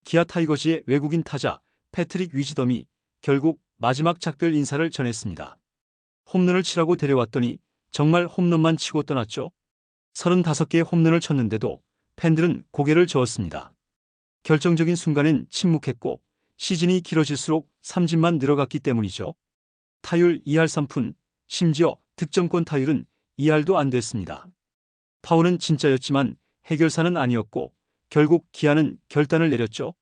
기아 타이거즈의 외국인 타자 패트릭 위즈덤이 결국 마지막 작별 인사를 전했습니다. 홈런을 치라고 데려왔더니 정말 홈런만 치고 떠났죠. 35개의 홈런을 쳤는데도 팬들은 고개를 저었습니다. 결정적인 순간엔 침묵했고 시즌이 길어질수록 삼진만 늘어갔기 때문이죠. 타율 2할 3푼, 심지어 득점권 타율은 2할도 안 됐습니다. 파워는 진짜였지만 해결사는 아니었고 결국 기아는 결단을 내렸죠.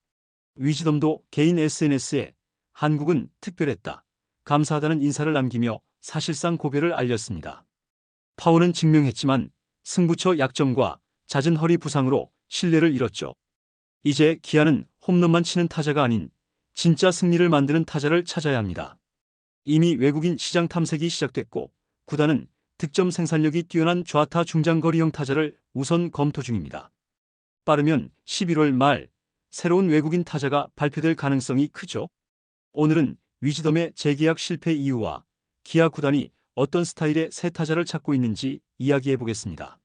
위즈덤도 개인 SNS에 한국은 특별했다, 감사하다는 인사를 남기며 사실상 고별을 알렸습니다. 파워는 증명했지만 승부처 약점과 잦은 허리 부상으로 신뢰를 잃었죠. 이제 기아는 홈런만 치는 타자가 아닌 진짜 승리를 만드는 타자를 찾아야 합니다. 이미 외국인 시장 탐색이 시작됐고 구단은 득점 생산력이 뛰어난 좌타 중장거리형 타자를 우선 검토 중입니다. 빠르면 11월 말 새로운 외국인 타자가 발표될 가능성이 크죠. 오늘은 위즈덤의 재계약 실패 이유와 기아 구단이 어떤 스타일의 새 타자를 찾고 있는지 이야기해 보겠습니다.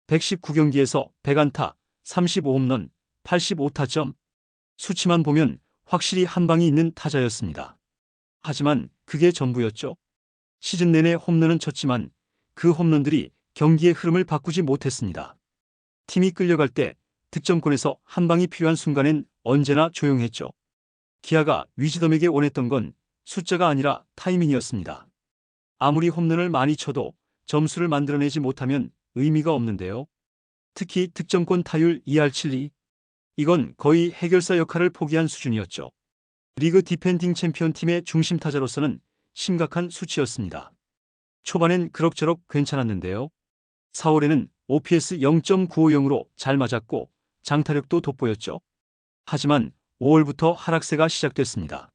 119경기에서 100안타, 35홈런, 85타점. 수치만 보면 확실히 한방이 있는 타자였습니다. 하지만 그게 전부였죠. 시즌 내내 홈런은 쳤지만 그 홈런들이 경기의 흐름을 바꾸지 못했습니다. 팀이 끌려갈 때 득점권에서 한방이 필요한 순간엔 언제나 조용했죠. 기아가 위즈덤에게 원했던 건 숫자가 아니라 타이밍이었습니다. 아무리 홈런을 많이 쳐도 점수를 만들어내지 못하면 의미가 없는데요. 특히 득점권 타율 2할 7리. 이건 거의 해결사 역할을 포기한 수준이었죠. 리그 디펜딩 챔피언 팀의 중심 타자로서는 심각한 수치였습니다. 초반엔 그럭저럭 괜찮았는데요. 4월에는 OPS 0.950으로 잘 맞았고 장타력도 돋보였죠. 하지만 5월부터 하락세가 시작됐습니다.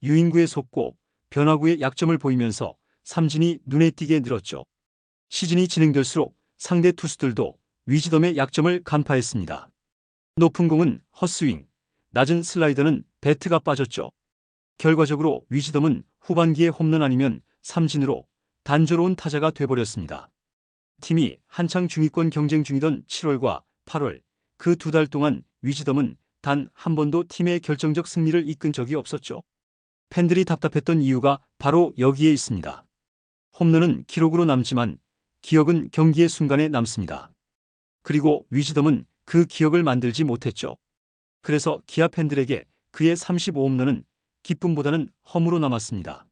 유인구에 속고 변화구의 약점을 보이면서 삼진이 눈에 띄게 늘었죠. 시즌이 진행될수록 상대 투수들도 위즈덤의 약점을 간파했습니다. 높은 공은 헛스윙, 낮은 슬라이더는 배트가 빠졌죠. 결과적으로 위즈덤은 후반기에 홈런 아니면 삼진으로 단조로운 타자가 돼버렸습니다. 팀이 한창 중위권 경쟁 중이던 7월과 8월 그 2달 동안 위즈덤은 단 한 번도 팀의 결정적 승리를 이끈 적이 없었죠. 팬들이 답답했던 이유가 바로 여기에 있습니다. 홈런은 기록으로 남지만 기억은 경기의 순간에 남습니다. 그리고 위즈덤은 그 기억을 만들지 못했죠. 그래서 기아 팬들에게 그의 35홈런은 기쁨보다는 허무로 남았습니다.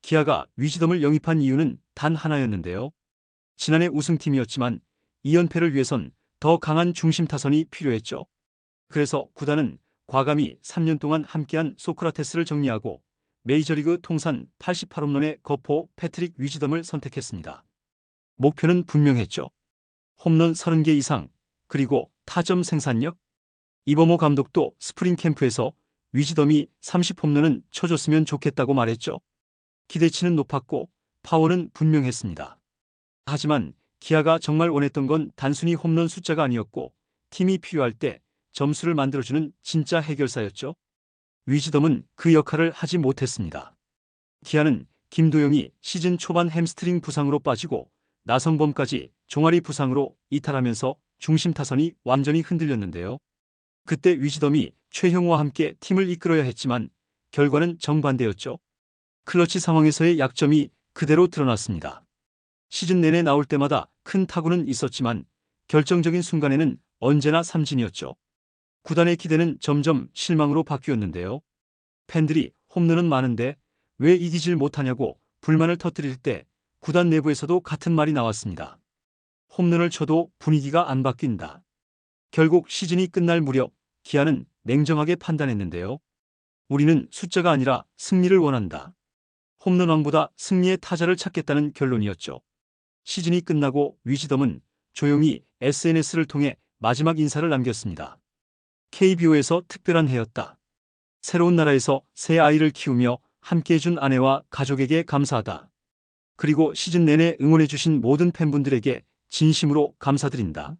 기아가 위즈덤을 영입한 이유는 단 하나였는데요. 지난해 우승팀이었지만 2연패를 위해선 더 강한 중심 타선이 필요했죠. 그래서 구단은 과감히 3년 동안 함께한 소크라테스를 정리하고 메이저리그 통산 88홈런의 거포 패트릭 위즈덤을 선택했습니다. 목표는 분명했죠. 홈런 30개 이상, 그리고 타점 생산력. 이범호 감독도 스프링 캠프에서 위즈덤이 30홈런은 쳐줬으면 좋겠다고 말했죠. 기대치는 높았고 파워는 분명했습니다. 하지만 기아가 정말 원했던 건 단순히 홈런 숫자가 아니었고 팀이 필요할 때 점수를 만들어주는 진짜 해결사였죠. 위즈덤은 그 역할을 하지 못했습니다. 기아는 김도영이 시즌 초반 햄스트링 부상으로 빠지고 나성범까지 종아리 부상으로 이탈하면서 중심 타선이 완전히 흔들렸는데요. 그때 위즈덤이 최형우와 함께 팀을 이끌어야 했지만 결과는 정반대였죠. 클러치 상황에서의 약점이 그대로 드러났습니다. 시즌 내내 나올 때마다 큰 타구는 있었지만 결정적인 순간에는 언제나 삼진이었죠. 구단의 기대는 점점 실망으로 바뀌었는데요. 팬들이 홈런은 많은데 왜 이기질 못하냐고 불만을 터뜨릴 때 구단 내부에서도 같은 말이 나왔습니다. 홈런을 쳐도 분위기가 안 바뀐다. 결국 시즌이 끝날 무렵 기아는 냉정하게 판단했는데요. 우리는 숫자가 아니라 승리를 원한다. 홈런왕보다 승리의 타자를 찾겠다는 결론이었죠. 시즌이 끝나고 위즈덤은 조용히 SNS를 통해 마지막 인사를 남겼습니다. KBO에서 특별한 해였다. 새로운 나라에서 새 아이를 키우며 함께해준 아내와 가족에게 감사하다. 그리고 시즌 내내 응원해주신 모든 팬분들에게 진심으로 감사드린다.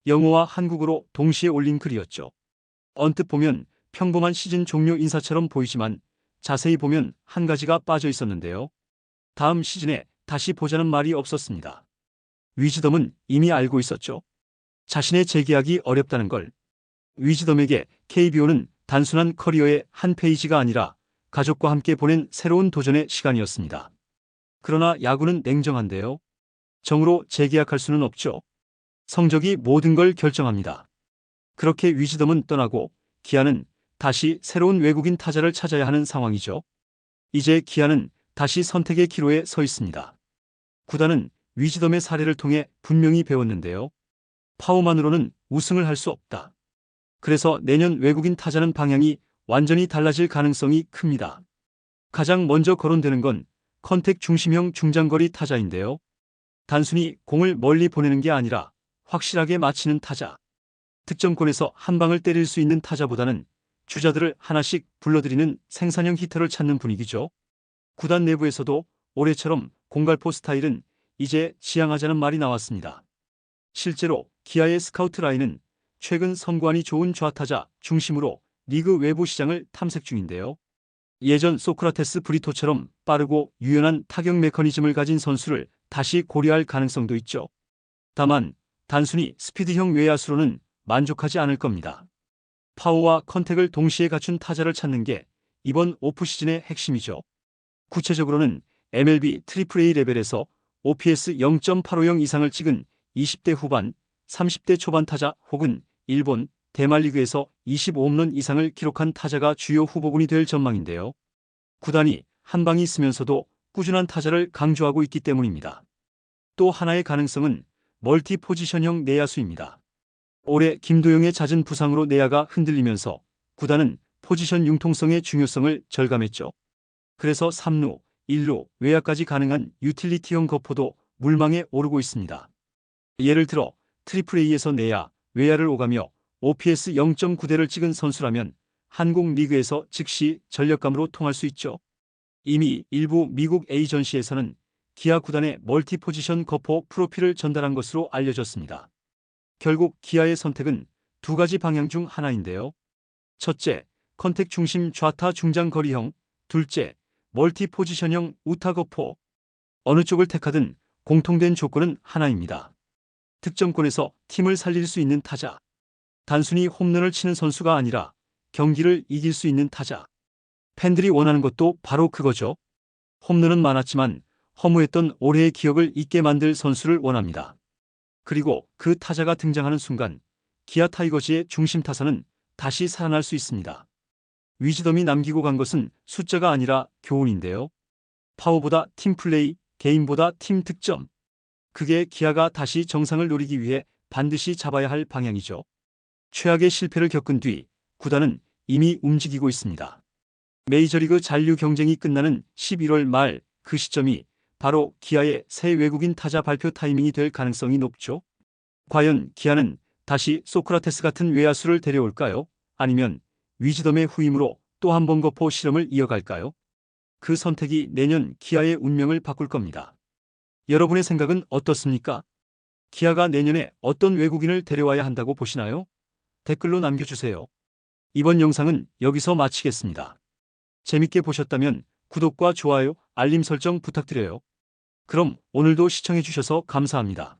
영어와 한국어로 동시에 올린 글이었죠. 언뜻 보면 평범한 시즌 종료 인사처럼 보이지만 자세히 보면 한 가지가 빠져 있었는데요. 다음 시즌에 다시 보자는 말이 없었습니다. 위즈덤은 이미 알고 있었죠. 자신의 재계약이 어렵다는 걸. 위즈덤에게 KBO는 단순한 커리어의 한 페이지가 아니라 가족과 함께 보낸 새로운 도전의 시간이었습니다. 그러나 야구는 냉정한데요. 정으로 재계약할 수는 없죠. 성적이 모든 걸 결정합니다. 그렇게 위즈덤은 떠나고 기아는 다시 새로운 외국인 타자를 찾아야 하는 상황이죠. 이제 기아는 다시 선택의 기로에 서 있습니다. 구단은 위즈덤의 사례를 통해 분명히 배웠는데요. 파워만으로는 우승을 할 수 없다. 그래서 내년 외국인 타자는 방향이 완전히 달라질 가능성이 큽니다. 가장 먼저 거론되는 건 컨택 중심형 중장거리 타자인데요. 단순히 공을 멀리 보내는 게 아니라 확실하게 맞히는 타자. 득점권에서 한 방을 때릴 수 있는 타자보다는 주자들을 하나씩 불러들이는 생산형 히터를 찾는 분위기죠. 구단 내부에서도 올해처럼 공갈포 스타일은 이제 지향하자는 말이 나왔습니다. 실제로 기아의 스카우트 라인은 최근 선구안이 좋은 좌타자 중심으로 리그 외부 시장을 탐색 중인데요. 예전 소크라테스 브리토처럼 빠르고 유연한 타격 메커니즘을 가진 선수를 다시 고려할 가능성도 있죠. 다만 단순히 스피드형 외야수로는 만족하지 않을 겁니다. 파워와 컨택을 동시에 갖춘 타자를 찾는 게 이번 오프시즌의 핵심이죠. 구체적으로는 MLB AAA 레벨에서 OPS 0.850 이상을 찍은 20대 후반, 30대 초반 타자 혹은 일본, 대만 리그에서 25홈런 이상을 기록한 타자가 주요 후보군이 될 전망인데요. 구단이 한 방이 있으면서도 꾸준한 타자를 강조하고 있기 때문입니다. 또 하나의 가능성은 멀티 포지션형 내야수입니다. 올해 김도영의 잦은 부상으로 내야가 흔들리면서 구단은 포지션 융통성의 중요성을 절감했죠. 그래서 3루, 1루, 외야까지 가능한 유틸리티형 거포도 물망에 오르고 있습니다. 예를 들어 AAA에서 내야, 외야를 오가며 OPS 0.9대를 찍은 선수라면 한국 리그에서 즉시 전력감으로 통할 수 있죠. 이미 일부 미국 에이전시에서는 기아 구단의 멀티 포지션 거포 프로필을 전달한 것으로 알려졌습니다. 결국 기아의 선택은 두 가지 방향 중 하나인데요. 첫째, 컨택 중심 좌타 중장 거리형, 둘째, 멀티 포지션형 우타 거포. 어느 쪽을 택하든 공통된 조건은 하나입니다. 득점권에서 팀을 살릴 수 있는 타자. 단순히 홈런을 치는 선수가 아니라 경기를 이길 수 있는 타자. 팬들이 원하는 것도 바로 그거죠. 홈런은 많았지만 허무했던 올해의 기억을 잊게 만들 선수를 원합니다. 그리고 그 타자가 등장하는 순간 기아 타이거즈의 중심 타선은 다시 살아날 수 있습니다. 위즈덤이 남기고 간 것은 숫자가 아니라 교훈인데요. 파워보다 팀 플레이, 개인보다 팀 득점. 그게 기아가 다시 정상을 노리기 위해 반드시 잡아야 할 방향이죠. 최악의 실패를 겪은 뒤 구단은 이미 움직이고 있습니다. 메이저리그 잔류 경쟁이 끝나는 11월 말 그 시점이 바로 기아의 새 외국인 타자 발표 타이밍이 될 가능성이 높죠. 과연 기아는 다시 소크라테스 같은 외야수를 데려올까요? 아니면 위즈덤의 후임으로 또 한 번 거포 실험을 이어갈까요? 그 선택이 내년 기아의 운명을 바꿀 겁니다. 여러분의 생각은 어떻습니까? 기아가 내년에 어떤 외국인을 데려와야 한다고 보시나요? 댓글로 남겨주세요. 이번 영상은 여기서 마치겠습니다. 재밌게 보셨다면 구독과 좋아요, 알림 설정 부탁드려요. 그럼 오늘도 시청해주셔서 감사합니다.